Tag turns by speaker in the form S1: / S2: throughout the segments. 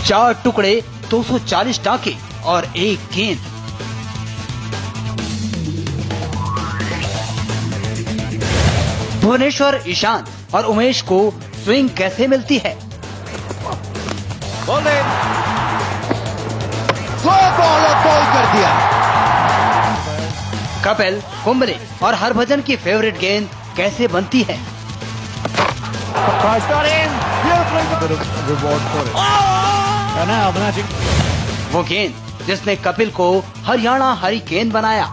S1: 4 टुकड़े, 240 टाके और 1 गेंद। भुवनेश्वर, ईशांत और उमेश को स्विंग कैसे मिलती है?
S2: बॉल कर दिया।
S1: कपिल, कुंबले और हरभजन की फेवरेट गेंद कैसे बनती है? वो गेंद जिसने कपिल को हरियाणा हरिकेन बनाया,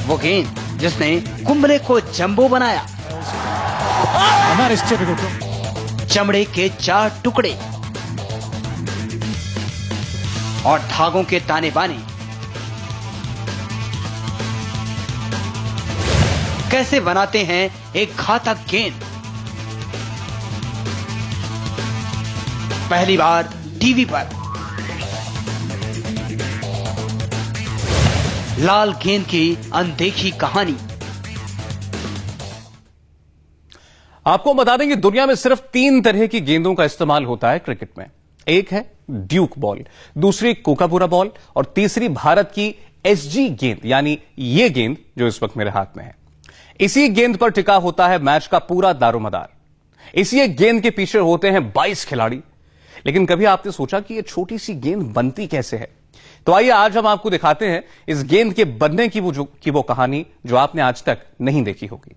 S1: वो गेंद जिसने कुंबले को जंबो बनाया। चमड़े के 4 टुकड़े और धागों के ताने बाने कैसे बनाते हैं एक घातक गेंद? पहली बार टीवी पर लाल गेंद की अनदेखी कहानी।
S3: आपको बता दें कि दुनिया में सिर्फ 3 तरह की गेंदों का इस्तेमाल होता है क्रिकेट में। एक है ड्यूक बॉल, दूसरी कोकापुरा बॉल और तीसरी भारत की एसजी गेंद, यानी ये गेंद जो इस वक्त मेरे हाथ में है। इसी गेंद पर टिका होता है मैच का पूरा दारोमदार। इसी एक गेंद के पीछे होते हैं 22 खिलाड़ी। लेकिन कभी आपने सोचा कि यह छोटी सी गेंद बनती कैसे है? तो आइए आज हम आपको दिखाते हैं इस गेंद के बनने की वो कहानी जो आपने आज तक नहीं देखी होगी।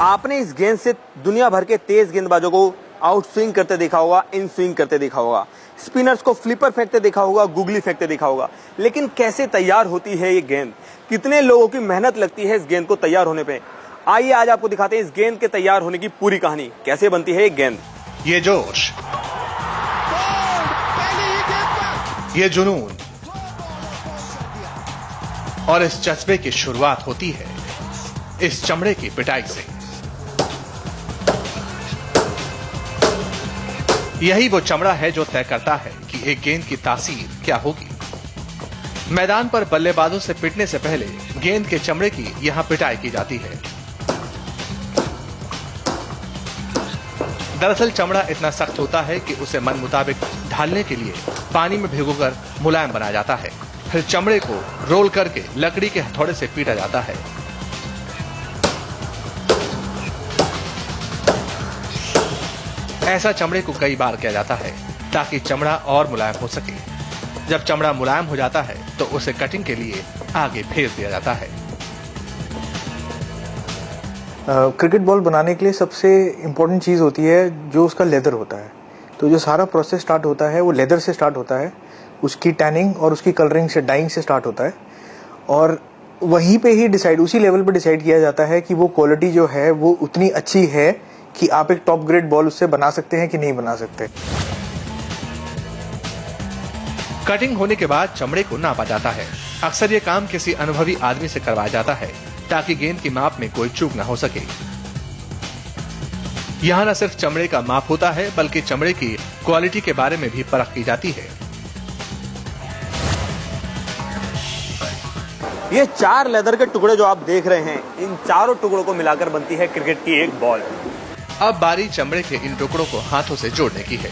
S4: आपने इस गेंद से दुनिया भर के तेज गेंदबाजों को आउट स्विंग करते देखा होगा, इन स्विंग करते देखा होगा, स्पिनर्स को फ्लिपर फेंकते देखा होगा, गुगली फेंकते देखा होगा। लेकिन कैसे तैयार होती है ये गेंद? कितने लोगों की मेहनत लगती है इस गेंद को तैयार होने पे? आइए आज आपको दिखाते हैं इस गेंद के तैयार होने की पूरी कहानी, कैसे बनती है एक गेंद।
S2: ये जोश, ये जुनून और इस जज्बे की शुरुआत होती है इस चमड़े की पिटाई से। यही वो चमड़ा है जो तय करता है कि एक गेंद की तासीर क्या होगी। मैदान पर बल्लेबाजों से पिटने से पहले गेंद के चमड़े की यहां पिटाई की जाती है। दरअसल चमड़ा इतना सख्त होता है कि उसे मन मुताबिक ढालने के लिए पानी में भिगोकर मुलायम बनाया जाता है। फिर चमड़े को रोल करके लकड़ी के हथौड़े से पीटा जाता है। ऐसा चमड़े को कई बार किया जाता है ताकि चमड़ा और मुलायम हो सके। जब चमड़ा मुलायम हो जाता है तो उसे कटिंग के लिए आगे भेज दिया जाता है।
S5: क्रिकेट बॉल बनाने के लिए सबसे इम्पोर्टेंट चीज़ होती है जो उसका लेदर होता है। तो जो सारा प्रोसेस स्टार्ट होता है वो लेदर से स्टार्ट होता है, उसकी टैनिंग और उसकी कलरिंग से, डाइंग से स्टार्ट होता है। और वहीं पे ही डिसाइड, उसी लेवल पे डिसाइड किया जाता है कि वो क्वालिटी जो है वो उतनी अच्छी है कि आप एक टॉप ग्रेड बॉल उससे बना सकते हैं कि नहीं बना सकते।
S2: कटिंग होने के बाद चमड़े को नापा जाता है। अक्सर ये काम किसी अनुभवी आदमी से करवाया जाता है ताकि गेंद की माप में कोई चूक न हो सके। यहाँ न सिर्फ चमड़े का माप होता है बल्कि चमड़े की क्वालिटी के बारे में भी परख की जाती है।
S4: ये 4 लेदर के टुकड़े जो आप देख रहे हैं, इन चारों टुकड़ों को मिलाकर बनती है क्रिकेट की एक बॉल।
S2: अब बारी चमड़े के इन टुकड़ों को हाथों से जोड़ने की है।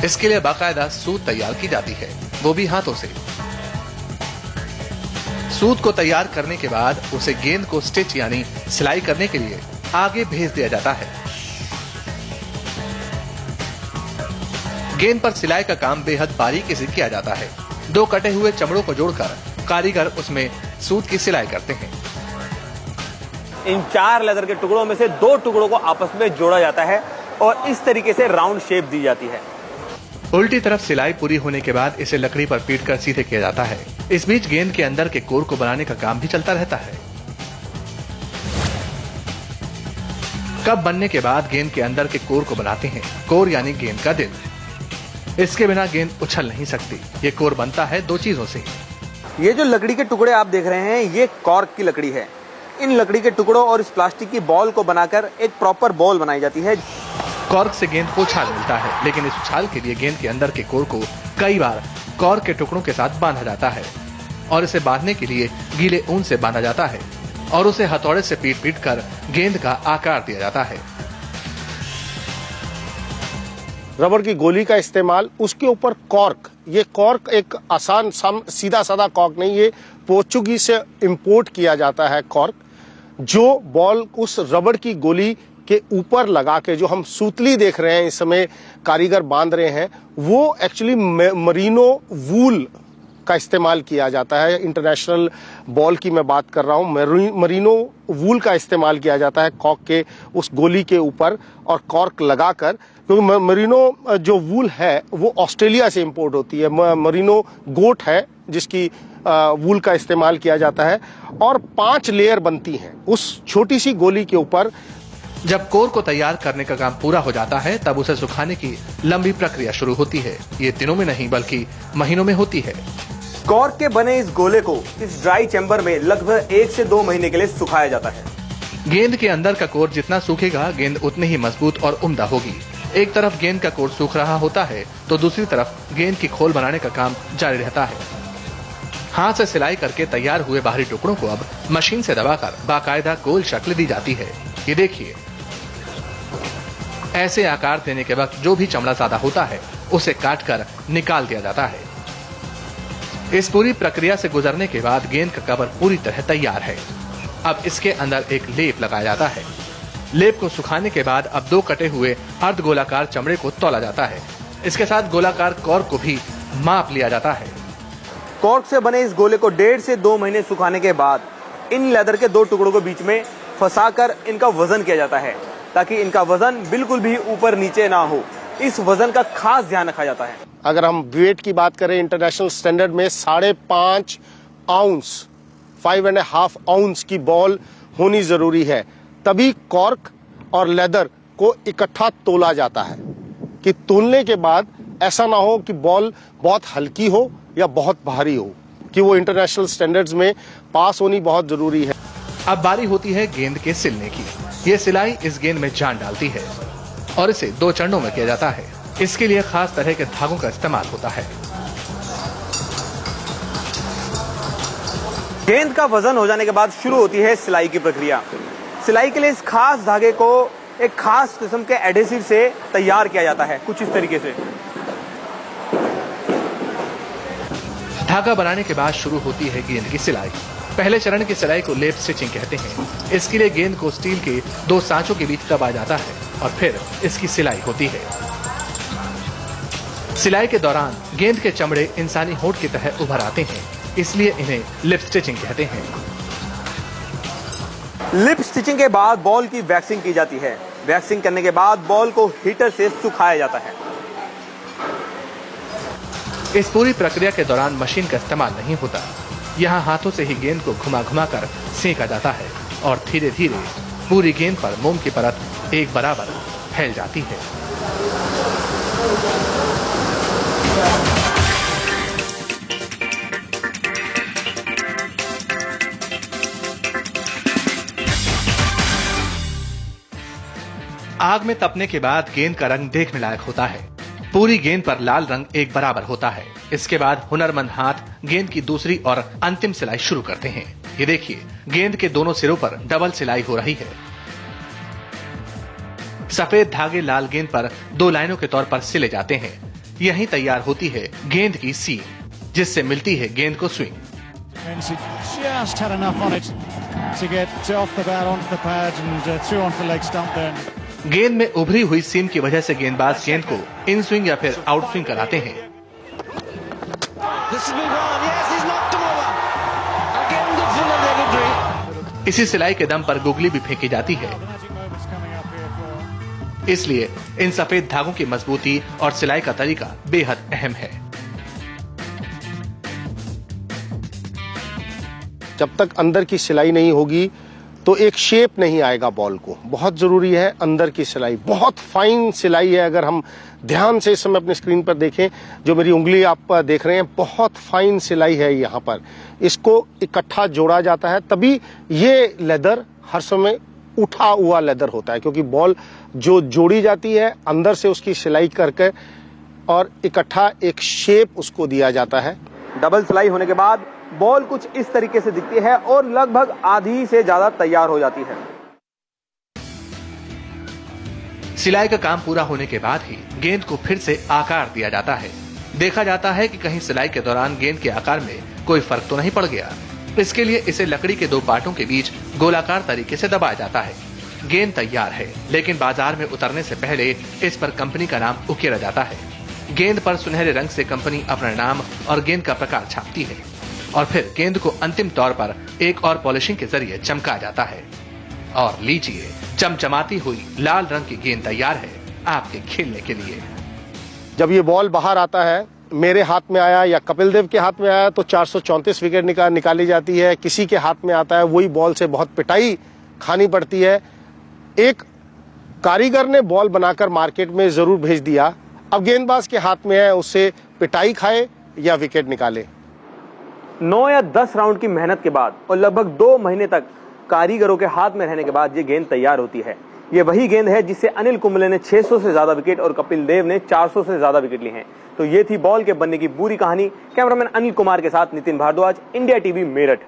S2: इसके लिए बाकायदा सूत तैयार की जाती है, वो भी हाथों से। सूत को तैयार करने के बाद उसे गेंद को स्टिच यानी सिलाई करने के लिए आगे भेज दिया जाता है। गेंद पर सिलाई का काम बेहद बारीकी से किया जाता है। 2 कटे हुए चमड़ों को जोड़कर कारीगर उसमें सूत की सिलाई करते हैं।
S4: इन 4 लेदर के टुकड़ों में से 2 टुकड़ों को आपस में जोड़ा जाता है और इस तरीके से राउंड शेप दी जाती है।
S2: उल्टी तरफ सिलाई पूरी होने के बाद इसे लकड़ी पर पीटकर सीधे किया जाता है। इस बीच गेंद के अंदर के कोर को बनाने का काम भी चलता रहता है। कप बनने के बाद गेंद के अंदर के कोर को बनाते हैं। कोर यानी गेंद का दिल। इसके बिना गेंद उछल नहीं सकती। ये कोर बनता है 2 चीजों से।
S4: ये जो लकड़ी के टुकड़े आप देख रहे हैं, ये कॉर्क की लकड़ी है। इन लकड़ी के टुकड़ों और इस प्लास्टिक की बॉल को बनाकर एक प्रॉपर बॉल बनाई जाती है।
S2: कॉर्क से गेंद को उछाल मिलता है, लेकिन इस उछाल के लिए गेंद के अंदर के कोर को कई बार कॉर्क के टुकड़ों के साथ बांधा जाता है और इसे बांधने के लिए गीले ऊन से बांधा जाता है और उसे हथौड़े से पीट कर गेंद का आकार दिया जाता है।
S6: रबड़ की गोली का इस्तेमाल, उसके ऊपर कॉर्क, ये कॉर्क एक आसान सीधा साधा कॉर्क नहीं, ये पोर्चुगीज से इंपोर्ट किया जाता है कॉर्क, जो बॉल उस रबड़ की गोली के ऊपर लगा के, जो हम सूतली देख रहे हैं इस समय कारीगर बांध रहे हैं, वो एक्चुअली मरीनो वूल का इस्तेमाल किया जाता है। इंटरनेशनल बॉल की मैं बात कर रहा हूं, मरीनो वूल का इस्तेमाल किया जाता है कॉर्क के उस गोली के ऊपर और कॉर्क लगाकर, क्योंकि मरीनो जो वूल है वो ऑस्ट्रेलिया से इंपोर्ट होती है। मरीनो गोट है जिसकी वूल का इस्तेमाल किया जाता है और 5 लेयर बनती हैं उस छोटी सी गोली के ऊपर।
S2: जब कोर को तैयार करने का काम पूरा हो जाता है तब उसे सुखाने की लंबी प्रक्रिया शुरू होती है। ये दिनों में नहीं बल्कि महीनों में होती है।
S4: कॉर्क के बने इस गोले को इस ड्राई चैम्बर में लगभग 1 से 2 महीने के लिए सुखाया जाता है।
S2: गेंद के अंदर का कोर जितना सूखेगा गेंद उतनी ही मजबूत और उम्दा होगी। एक तरफ गेंद का कोर सूख रहा होता है तो दूसरी तरफ गेंद की खोल बनाने का काम जारी रहता है। हाथ से सिलाई करके तैयार हुए बाहरी टुकड़ों को अब मशीन से दबाकर बाकायदा गोल शक्ल दी जाती है। ये देखिए, ऐसे आकार देने के वक्त जो भी चमड़ा ज्यादा होता है उसे काटकर निकाल दिया जाता है। इस पूरी प्रक्रिया से गुजरने के बाद गेंद का कवर पूरी तरह तैयार है। अब इसके अंदर एक लेप लगाया जाता है। लेप को सुखाने के बाद अब 2 कटे हुए अर्ध गोलाकार चमड़े को तौला जाता है। इसके साथ गोलाकार कॉर्क को भी माप लिया जाता है।
S4: कॉर्क से बने इस गोले को 1.5 से 2 महीने सुखाने के बाद इन लेदर के 2 टुकड़ों को बीच में फंसाकर इनका वजन किया जाता है ताकि इनका वजन बिल्कुल भी ऊपर नीचे ना हो। इस वजन का खास ध्यान रखा जाता है।
S6: अगर हम वेट की बात करें इंटरनेशनल स्टैंडर्ड में 5.5 आउंस 5.5 आउंस की बॉल होनी जरूरी है, तभी कॉर्क और लेदर को इकट्ठा तोला जाता है कि तोलने के बाद ऐसा ना हो कि बॉल बहुत हल्की हो या बहुत भारी हो, कि वो इंटरनेशनल स्टैंडर्ड्स में पास होनी बहुत जरूरी है।
S2: अब बारी होती है गेंद के सिलने की। ये सिलाई इस गेंद में जान डालती है और इसे 2 चरणों में किया जाता है। इसके लिए खास तरह के धागों का इस्तेमाल होता है।
S4: गेंद का वजन हो जाने के बाद शुरू होती है सिलाई की प्रक्रिया। सिलाई के लिए इस खास धागे को एक खास किस्म के एडेसिव से तैयार किया जाता है, कुछ इस तरीके से।
S2: धागा बनाने के बाद शुरू होती है गेंद की सिलाई। पहले चरण की सिलाई को लेप स्टिचिंग कहते हैं। इसके लिए गेंद को स्टील के 2 सांचों के बीच दबाया जाता है और फिर इसकी सिलाई होती है। सिलाई के दौरान गेंद के चमड़े इंसानी होंठ की तरह उभर आते हैं, इसलिए इन्हें लिप स्टिचिंग कहते हैं।
S4: लिप स्टिचिंग के बाद बॉल की वैक्सिंग की जाती है। वैक्सिंग करने के बाद बॉल को हीटर से सुखाया जाता है।
S2: इस पूरी प्रक्रिया के दौरान मशीन का इस्तेमाल नहीं होता। यहाँ हाथों से ही गेंद को घुमा घुमा कर सेंका जाता है और धीरे धीरे पूरी गेंद पर मोम की परत एक बराबर फैल जाती है। आग में तपने के बाद गेंद का रंग देखने लायक होता है। पूरी गेंद पर लाल रंग एक बराबर होता है। इसके बाद हुनरमंद हाथ गेंद की दूसरी और अंतिम सिलाई शुरू करते हैं। ये देखिए, गेंद के दोनों सिरों पर डबल सिलाई हो रही है। सफेद धागे लाल गेंद पर 2 लाइनों के तौर पर सिले जाते हैं। यहीं तैयार होती है गेंद की सीम, जिससे मिलती है गेंद को स्विंग। गेंद में उभरी हुई सीम की वजह से गेंदबाज गेंद को इन स्विंग या फिर आउट स्विंग कराते हैं। इसी सिलाई के दम पर गुगली भी फेंकी जाती है। इसलिए इन सफेद धागों की मजबूती और सिलाई का तरीका बेहद अहम है।
S6: जब तक अंदर की सिलाई नहीं होगी तो एक शेप नहीं आएगा बॉल को। बहुत जरूरी है अंदर की सिलाई, बहुत फाइन सिलाई है। अगर हम ध्यान से इस समय अपनी स्क्रीन पर देखें, जो मेरी उंगली आप देख रहे हैं, बहुत फाइन सिलाई है यहाँ पर। इसको इकट्ठा जोड़ा जाता है, तभी ये लेदर हर समय उठा हुआ लेदर होता है, क्योंकि बॉल जो जोड़ी जाती है अंदर से उसकी सिलाई करके और इकट्ठा एक शेप उसको दिया जाता है।
S4: डबल सिलाई होने के बाद बॉल कुछ इस तरीके से दिखती है और लगभग आधी से ज्यादा तैयार हो जाती है।
S2: सिलाई का काम पूरा होने के बाद ही गेंद को फिर से आकार दिया जाता है। देखा जाता है कि कहीं सिलाई के दौरान गेंद के आकार में कोई फर्क तो नहीं पड़ गया। इसके लिए इसे लकड़ी के दो पार्टों के बीच गोलाकार तरीके से दबाया जाता है। गेंद तैयार है, लेकिन बाजार में उतरने से पहले इस पर कंपनी का नाम उकेरा जाता है। गेंद पर सुनहरे रंग से कंपनी अपना नाम और गेंद का प्रकार छापती है और फिर गेंद को अंतिम तौर पर एक और पॉलिशिंग के जरिए चमका जाता है। और लीजिए, चमचमाती हुई लाल रंग की गेंद तैयार है आपके खेलने के लिए।
S6: जब ये बॉल बाहर आता है, मेरे हाथ में आया या कपिल देव के हाथ में आया तो 434 विकेट निकाली जाती है। किसी के हाथ में आता है, वही बॉल से बहुत पिटाई खानी पड़ती है। एक कारीगर ने बॉल बनाकर मार्केट में जरूर भेज दिया, अब गेंदबाज के हाथ में है, उससे पिटाई खाए या विकेट निकाले।
S4: 9 या 10 राउंड की मेहनत के बाद और लगभग 2 महीने तक कारीगरों के हाथ में रहने के बाद ये गेंद तैयार होती है। ये वही गेंद है जिससे अनिल कुंबले ने 600 से ज्यादा विकेट और कपिल देव ने 400 से ज्यादा विकेट लिए हैं। तो ये थी बॉल के बनने की पूरी कहानी। कैमरामैन अनिल कुमार के साथ नितिन भारद्वाज, इंडिया टीवी, मेरठ।